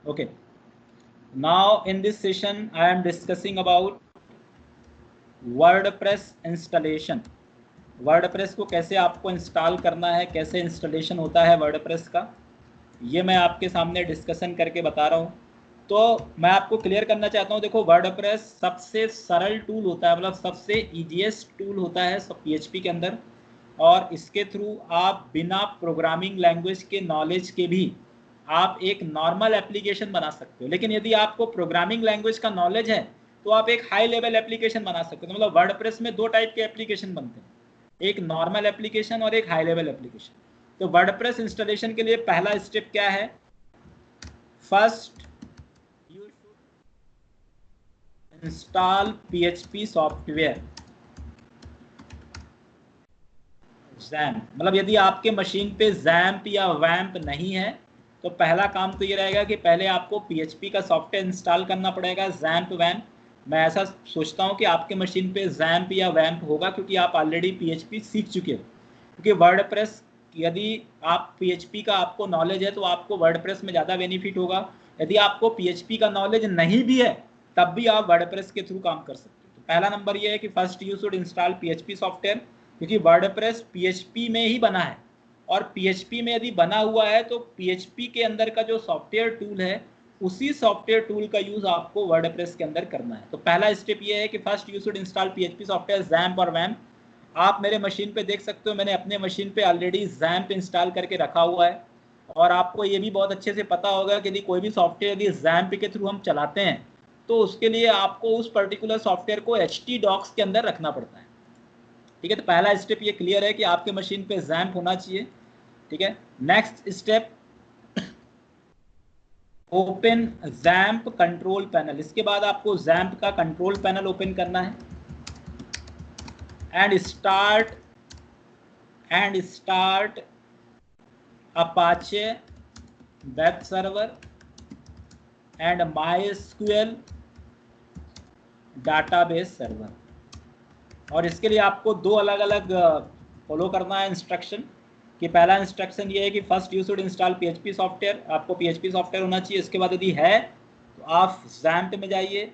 Okay, now in this session I am discussing about WordPress installation. WordPress को कैसे आपको install करना है, कैसे इंस्टॉलेशन होता है वर्डप्रेस का, ये मैं आपके सामने डिस्कशन करके बता रहा हूँ। तो मैं आपको क्लियर करना चाहता हूँ, देखो वर्डप्रेस सबसे सरल टूल होता है, मतलब सबसे ईजीएस्ट टूल होता है सब PHP के अंदर, और इसके थ्रू आप बिना प्रोग्रामिंग लैंग्वेज के नॉलेज के भी आप एक नॉर्मल एप्लीकेशन बना सकते हो। लेकिन यदि आपको प्रोग्रामिंग लैंग्वेज का नॉलेज है तो आप एक हाई लेवल एप्लीकेशन बना सकते हो। मतलब वर्डप्रेस में दो टाइप के एप्लीकेशन बनते हैं, एक नॉर्मल एप्लीकेशन और एक हाई लेवल एप्लीकेशन। तो वर्डप्रेस इंस्टॉलेशन के लिए पहला स्टेप क्या है? First you should install PHP software XAMPP। मतलब यदि आपके मशीन पे XAMPP या WAMP नहीं है तो पहला काम तो ये रहेगा कि पहले आपको PHP का सॉफ्टवेयर इंस्टॉल करना पड़ेगा, XAMPP WAMP। मैं ऐसा सोचता हूँ कि आपके मशीन पे XAMPP या WAMP होगा, क्योंकि आप ऑलरेडी PHP सीख चुके हो। क्योंकि वर्डप्रेस, यदि आप PHP का आपको नॉलेज है तो आपको वर्डप्रेस में ज़्यादा बेनिफिट होगा। यदि आपको PHP का नॉलेज नहीं भी है तब भी आप वर्डप्रेस के थ्रू काम कर सकते हो। तो पहला नंबर ये है कि first you should install PHP software, क्योंकि वर्डप्रेस PHP में ही बना है, और PHP में यदि बना हुआ है तो PHP के अंदर का जो सॉफ्टवेयर टूल है उसी सॉफ्टवेयर टूल का यूज आपको वर्डप्रेस के अंदर करना है। तो पहला स्टेप ये है कि first you should install PHP software XAMPP और WAMP। आप मेरे मशीन पे देख सकते हो, मैंने अपने मशीन पे ऑलरेडी XAMPP इंस्टॉल करके रखा हुआ है। और आपको ये भी बहुत अच्छे से पता होगा कि यदि कोई भी सॉफ्टवेयर यदि XAMPP के थ्रू हम चलाते हैं तो उसके लिए आपको उस पर्टिकुलर सॉफ्टवेयर को htdocs के अंदर रखना पड़ता है। ठीक है, तो पहला स्टेप ये क्लियर है कि आपके मशीन पे XAMPP होना चाहिए। ठीक है, next step, open XAMPP control panel. इसके बाद आपको XAMPP का कंट्रोल पैनल ओपन करना है and start Apache web server and MySQL database server. और इसके लिए आपको दो अलग अलग फॉलो करना है इंस्ट्रक्शन। कि पहला इंस्ट्रक्शन ये है कि first you should install PHP software, आपको PHP सॉफ्टवेयर होना चाहिए। इसके बाद यदि है तो आप XAMPP में जाइए।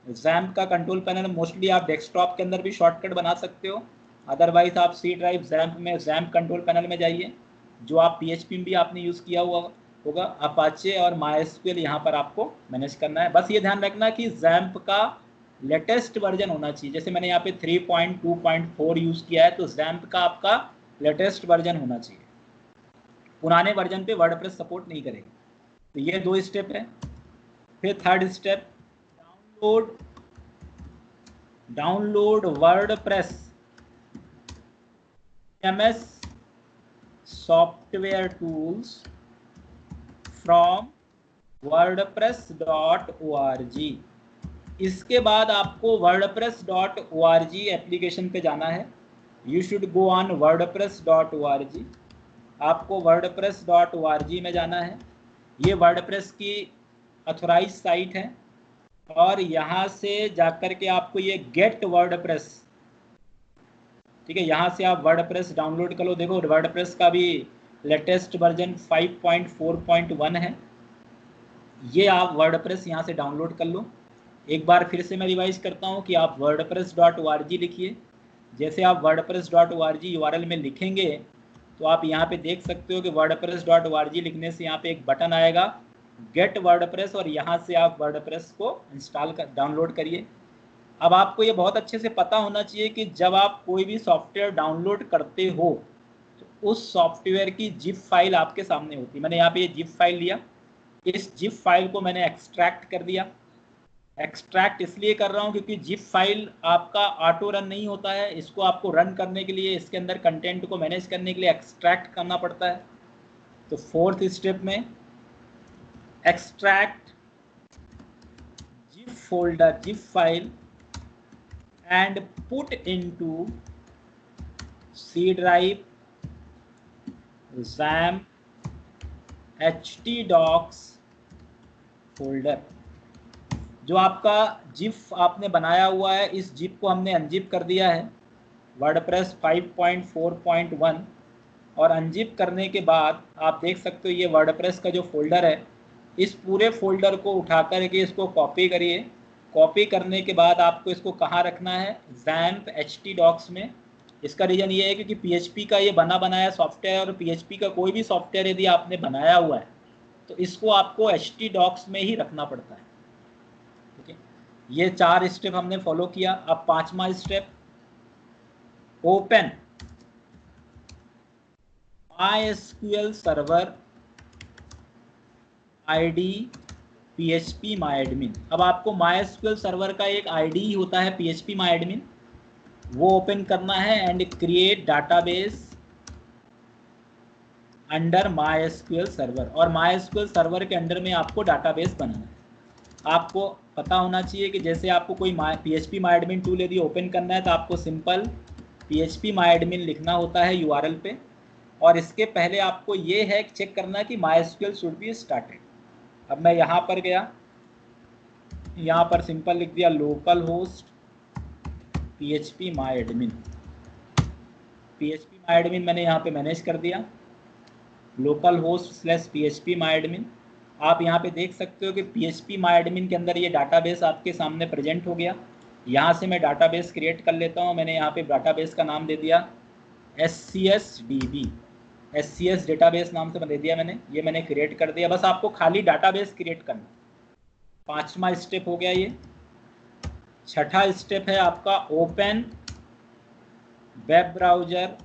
XAMPP का कंट्रोल पैनल मोस्टली आप डेस्कटॉप के अंदर भी शॉर्टकट बना सकते हो, अदरवाइज आप C ड्राइव XAMPP में XAMPP कंट्रोल पैनल में जाइए, जो आप PHP में भी आपने यूज़ किया हुआ होगा। अपाचे और MySQL यहाँ पर आपको मैनेज करना है। बस ये ध्यान रखना कि XAMPP का लेटेस्ट वर्जन होना चाहिए। जैसे मैंने यहाँ पे 3.2.4 यूज़ किया है, तो XAMPP का आपका लेटेस्ट वर्जन होना चाहिए। पुराने वर्जन पे वर्डप्रेस सपोर्ट नहीं करेगी। तो ये दो स्टेप है। फिर third step, download WordPress MS software tools from wordpress.org। इसके बाद आपको wordpress.org एप्लीकेशन पे जाना है। You should go on wordpress.org। आपको wordpress.org में जाना है। ये वर्डप्रेस की अथोराइज साइट है, और यहाँ से जाकर के आपको ये गेट वर्डप्रेस, ठीक है, यहाँ से आप वर्डप्रेस डाउनलोड कर लो। देखो वर्डप्रेस का भी लेटेस्ट वर्जन 5.4.1 है। ये आप वर्डप्रेस यहाँ से डाउनलोड कर लो। एक बार फिर से मैं रिवाइज करता हूँ कि आप wordpress.org लिखिए। जैसे आप wordpress.org URL में लिखेंगे तो आप यहाँ पे देख सकते हो कि wordpress.org लिखने से यहाँ पे एक बटन आएगा गेट वर्डप्रेस, और यहाँ से आप वर्डप्रेस को इंस्टॉल कर डाउनलोड करिए। अब आपको ये बहुत अच्छे से पता होना चाहिए कि जब आप कोई भी सॉफ्टवेयर डाउनलोड करते हो तो उस सॉफ्टवेयर की जिप फाइल आपके सामने होती है। मैंने यहाँ पे ये जिप फाइल लिया, इस जिप फाइल को मैंने एक्सट्रैक्ट कर दिया। एक्सट्रैक्ट इसलिए कर रहा हूँ क्योंकि जिप फाइल आपका ऑटो रन नहीं होता है, इसको आपको रन करने के लिए, इसके अंदर कंटेंट को मैनेज करने के लिए एक्सट्रैक्ट करना पड़ता है। तो फोर्थ स्टेप में extract zip folder, zip file and put into C drive XAMPP htdocs folder. जो आपका जिप आपने बनाया हुआ है, इस जिप को हमने अनजिप कर दिया है वर्डप्रेस 5.4.1। और अनजिप करने के बाद आप देख सकते हो ये वर्डप्रेस का जो फोल्डर है इस पूरे फोल्डर को उठा करके इसको कॉपी करिए। कॉपी करने के बाद आपको इसको कहाँ रखना है, XAMPP htdocs में। इसका रीज़न ये है क्योंकि PHP का ये बना बनाया सॉफ्टवेयर, और PHP का कोई भी सॉफ्टवेयर यदि आपने बनाया हुआ है तो इसको आपको htdocs में ही रखना पड़ता है। ठीक है, ये 4 स्टेप हमने फॉलो किया। अब 5वां step, open MySQL server ID PHP MyAdmin। अब आपको MySQL सर्वर का एक ID ही होता है PHP MyAdmin, वो ओपन करना है and create database under MySQL server. और MySQL सर्वर के अंडर में आपको डाटाबेस बनाना है। आपको पता होना चाहिए कि जैसे आपको कोई PHP MyAdmin टूल यदि ओपन करना है तो आपको सिंपल PHP MyAdmin लिखना होता है URL पे, और इसके पहले आपको ये है चेक करना कि MySQL शुड बी स्टार्टेड। अब मैं यहाँ पर गया, यहाँ पर सिंपल लिख दिया local host PHP MyAdmin। PHP MyAdmin मैंने यहाँ पे मैनेज कर दिया, लोकल होस्ट /PHP MyAdmin। आप यहाँ पे देख सकते हो कि PHP MyAdmin के अंदर ये डाटाबेस आपके सामने प्रेजेंट हो गया। यहाँ से मैं डाटाबेस क्रिएट कर लेता हूँ। मैंने यहाँ पे डाटाबेस का नाम दे दिया SCSDB, SCS डेटाबेस नाम से दे दिया मैंने। ये मैंने क्रिएट कर दिया। बस आपको खाली डाटाबेस क्रिएट करना। 5वां स्टेप हो गया ये। 6ठा स्टेप है आपका open web browser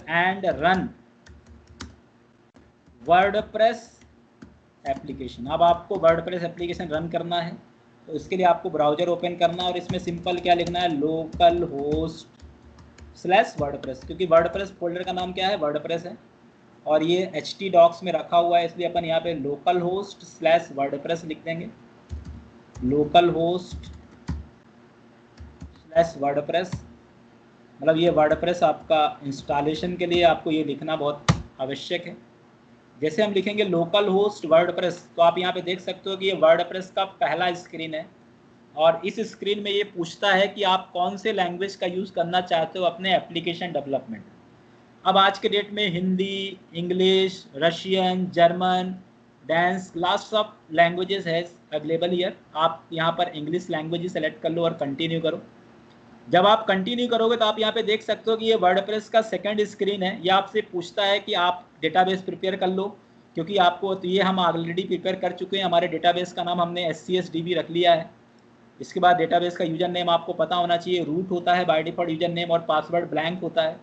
and run WordPress application. अब आपको वर्डप्रेस एप्लीकेशन रन करना है तो इसके लिए आपको ब्राउजर ओपन करना है और इसमें सिंपल क्या लिखना है, लोकल होस्ट /वर्डप्रेस, क्योंकि वर्डप्रेस फोल्डर का नाम क्या है, वर्डप्रेस है, और ये htdocs में रखा हुआ है, इसलिए अपन यहाँ पे लोकल होस्ट /वर्डप्रेस लिख देंगे। लोकल होस्ट /वर्डप्रेस, मतलब ये वर्डप्रेस आपका इंस्टॉलेशन के लिए आपको ये लिखना बहुत आवश्यक है। जैसे हम लिखेंगे लोकल होस्ट वर्डप्रेस, तो आप यहाँ पे देख सकते हो कि ये वर्डप्रेस का पहला स्क्रीन है, और इस स्क्रीन में ये पूछता है कि आप कौन से लैंग्वेज का यूज़ करना चाहते हो अपने एप्लीकेशन डेवलपमेंट। अब आज के डेट में Hindi, English, Russian, German, dance, last of languages है अवेलेबल हियर। आप यहाँ पर इंग्लिश लैंग्वेज सेलेक्ट कर लो और कंटिन्यू करो। जब आप कंटिन्यू करोगे तो आप यहाँ पे देख सकते हो कि ये वर्डप्रेस का सेकंड स्क्रीन है। ये आपसे पूछता है कि आप डेटाबेस प्रिपेयर कर लो, क्योंकि आपको तो ये हम ऑलरेडी प्रिपेयर कर चुके हैं। हमारे डेटाबेस का नाम हमने SCSDB रख लिया है। इसके बाद डेटाबेस का यूजर नेम आपको पता होना चाहिए, रूट होता है बाय डिफॉल्ट यूजर नेम, और पासवर्ड ब्लैंक होता है,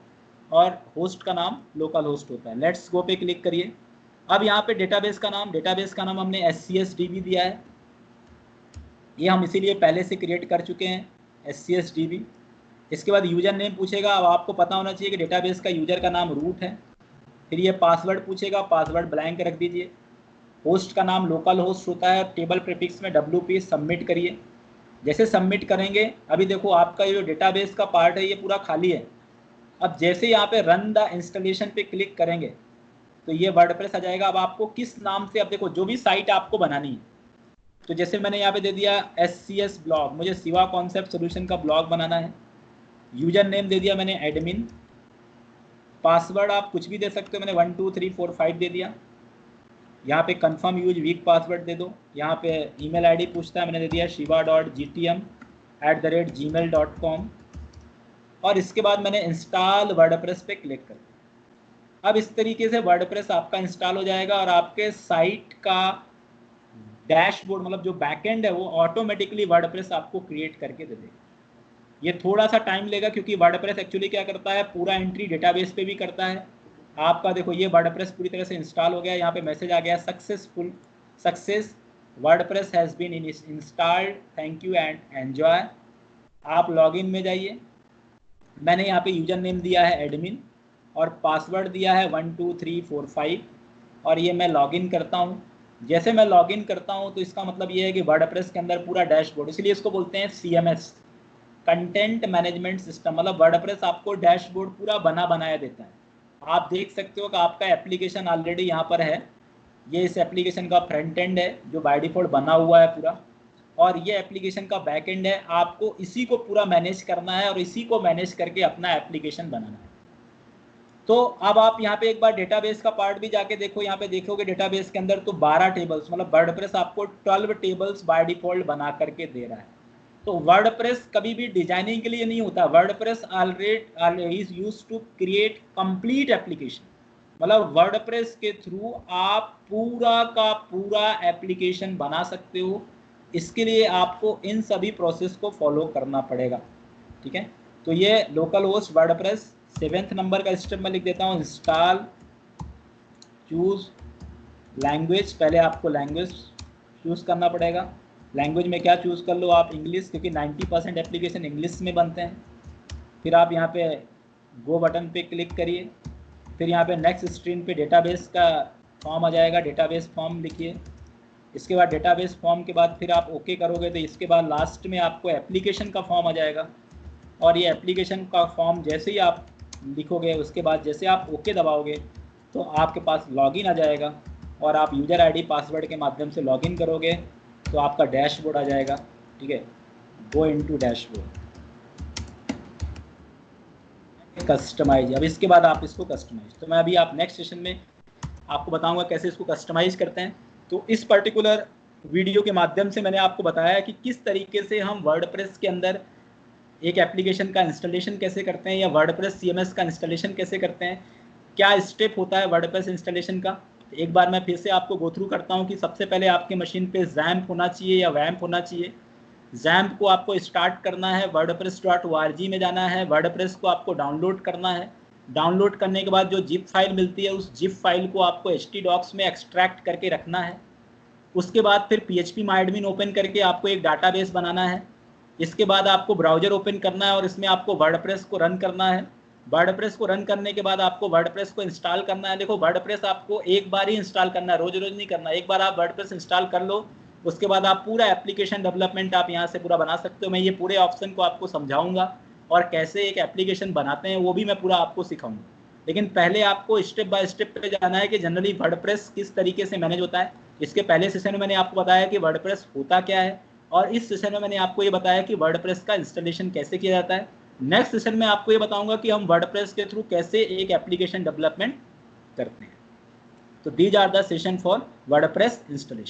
और होस्ट का नाम लोकल होस्ट होता है। लेट्स गो पे क्लिक करिए। अब यहाँ पे डेटाबेस का नाम हमने SCSDB दिया है। ये हम इसीलिए पहले से क्रिएट कर चुके हैं SCSDB। इसके बाद यूजर नेम पूछेगा। अब आपको पता होना चाहिए कि डेटाबेस का यूजर का नाम रूट है। फिर ये पासवर्ड पूछेगा, पासवर्ड ब्लैंक रख दीजिए। होस्ट का नाम लोकल होस्ट होता है, टेबल प्रीफिक्स में WP सबमिट करिए। जैसे सबमिट करेंगे, अभी देखो आपका ये जो डेटाबेस का पार्ट है ये पूरा खाली है। अब जैसे यहाँ पे रन द इंस्टॉलेशन पे क्लिक करेंगे तो ये वर्डप्रेस आ जाएगा। अब आपको किस नाम से, अब देखो जो भी साइट आपको बनानी है, तो जैसे मैंने यहाँ पे दे दिया SCS ब्लॉग, मुझे सिवा कॉन्सेप्ट सोल्यूशन का ब्लॉग बनाना है। यूजर नेम दे दिया मैंने एडमिन। पासवर्ड आप कुछ भी दे सकते हो, मैंने 1 2 3 4 5 दे दिया। यहाँ पे कंफर्म यूज वीक पासवर्ड दे दो। यहाँ पे ईमेल आईडी पूछता है, मैंने दे दिया shiva.gtm@gmail.com, और इसके बाद मैंने इंस्टॉल वर्डप्रेस पे क्लिक कर दिया। अब इस तरीके से वर्डप्रेस आपका इंस्टॉल हो जाएगा और आपके साइट का डैशबोर्ड, मतलब जो बैकएंड है, वो ऑटोमेटिकली वर्डप्रेस आपको क्रिएट करके दे देगा। ये थोड़ा सा टाइम लेगा क्योंकि वर्डप्रेस एक्चुअली क्या करता है, पूरा एंट्री डेटाबेस पे भी करता है। आपका देखो ये वर्डप्रेस पूरी तरह से इंस्टॉल हो गया। यहाँ पे मैसेज आ गया success WordPress has been installed, thank you and enjoy. आप लॉगिन में जाइए। मैंने यहाँ पे यूजर नेम दिया है एडमिन और पासवर्ड दिया है 1 2 3 4 5, और ये मैं लॉगिन करता हूँ। जैसे मैं लॉगिन करता हूँ तो इसका मतलब ये है कि वर्डप्रेस के अंदर पूरा डैशबोर्ड, इसलिए इसको बोलते हैं CMS, कंटेंट मैनेजमेंट सिस्टम। मतलब वर्डप्रेस आपको डैशबोर्ड पूरा बनाया देता है। आप देख सकते हो कि आपका एप्लीकेशन ऑलरेडी यहाँ पर है। ये इस एप्लीकेशन का फ्रंट एंड है जो बाय डिफॉल्ट बना हुआ है पूरा, और ये एप्लीकेशन का बैक एंड है। आपको इसी को पूरा मैनेज करना है और इसी को मैनेज करके अपना एप्लीकेशन बनाना है। तो अब आप यहाँ पे एक बार डेटाबेस का पार्ट भी जाके देखो, यहाँ पे देखोगे डेटाबेस के अंदर तो 12 टेबल्स, मतलब वर्डप्रेस आपको 12 टेबल्स बाय डिफॉल्ट बना करके दे रहा है। तो वर्डप्रेस कभी भी डिजाइनिंग के लिए नहीं होता, WordPress already is used to create complete application. मतलब वर्डप्रेस के थ्रू आप पूरा का पूरा एप्लीकेशन बना सकते हो। इसके लिए आपको इन सभी प्रोसेस को फॉलो करना पड़ेगा, ठीक है। तो ये local host WordPress 7th number का स्टेप मैं लिख देता हूँ, इंस्टॉल, चूज लैंग्वेज। पहले आपको लैंग्वेज चूज करना पड़ेगा। लैंग्वेज में क्या चूज कर लो आप, इंग्लिश, क्योंकि 90% एप्लीकेशन इंग्लिश में बनते हैं। फिर आप यहाँ पे गो बटन पे क्लिक करिए, फिर यहाँ पे नेक्स्ट स्क्रीन पे डेटाबेस का फॉर्म आ जाएगा, डेटाबेस फॉर्म लिखिए। इसके बाद डेटाबेस फॉर्म के बाद फिर आप ओके करोगे तो इसके बाद लास्ट में आपको एप्लीकेशन का फॉर्म आ जाएगा। और ये एप्लीकेशन का फॉर्म जैसे ही आप लिखोगे, उसके बाद जैसे आप ओके दबाओगे तो आपके पास लॉगिन आ जाएगा, और आप यूज़र आईडी पासवर्ड के माध्यम से लॉगिन करोगे तो आपका डैशबोर्ड आ जाएगा, ठीक है। Go into dashboard, customise. अब इसके बाद आप इसको कस्टमाइज, तो मैं अभी आप नेक्स्ट सेशन में आपको बताऊंगा कैसे इसको कस्टमाइज करते हैं। तो इस पर्टिकुलर वीडियो के माध्यम से मैंने आपको बताया कि किस तरीके से हम वर्डप्रेस के अंदर एक एप्लीकेशन का इंस्टॉलेशन कैसे करते हैं, या वर्डप्रेस सीएमएस का इंस्टॉलेशन कैसे करते हैं, क्या स्टेप होता है वर्डप्रेस इंस्टॉलेशन का। एक बार मैं फिर से आपको गो थ्रू करता हूं कि सबसे पहले आपके मशीन पे जैम्प होना चाहिए या वैम्प होना चाहिए। जैम्प को आपको स्टार्ट करना है, wordpress.org में जाना है, वर्डप्रेस को आपको डाउनलोड करना है। डाउनलोड करने के बाद जो जिप फाइल मिलती है, उस जिप फाइल को आपको htdocs में एक्सट्रैक्ट करके रखना है। उसके बाद फिर phpMyAdmin ओपन करके आपको एक डाटाबेस बनाना है। इसके बाद आपको ब्राउजर ओपन करना है और इसमें आपको वर्डप्रेस को रन करना है। वर्डप्रेस को रन करने के बाद आपको वर्डप्रेस को इंस्टॉल करना है। देखो वर्डप्रेस आपको एक बार ही इंस्टॉल करना है, रोज रोज नहीं करना। एक बार आप वर्डप्रेस इंस्टॉल कर लो, उसके बाद आप पूरा एप्लीकेशन डेवलपमेंट आप यहाँ से पूरा बना सकते हो। मैं ये पूरे ऑप्शन को आपको समझाऊंगा और कैसे एक एप्लीकेशन बनाते हैं वो भी मैं पूरा आपको सिखाऊंगा। लेकिन पहले आपको स्टेप बाय स्टेप पे जाना है कि जनरली वर्डप्रेस किस तरीके से मैनेज होता है। इसके पहले सेशन में मैंने आपको बताया कि वर्डप्रेस होता क्या है, और इस सेशन में मैंने आपको ये बताया कि वर्डप्रेस का इंस्टॉलेशन कैसे किया जाता है। नेक्स्ट सेशन में आपको ये बताऊंगा कि हम वर्डप्रेस के थ्रू कैसे एक एप्लीकेशन डेवलपमेंट करते हैं। तो these are the session for WordPress installation.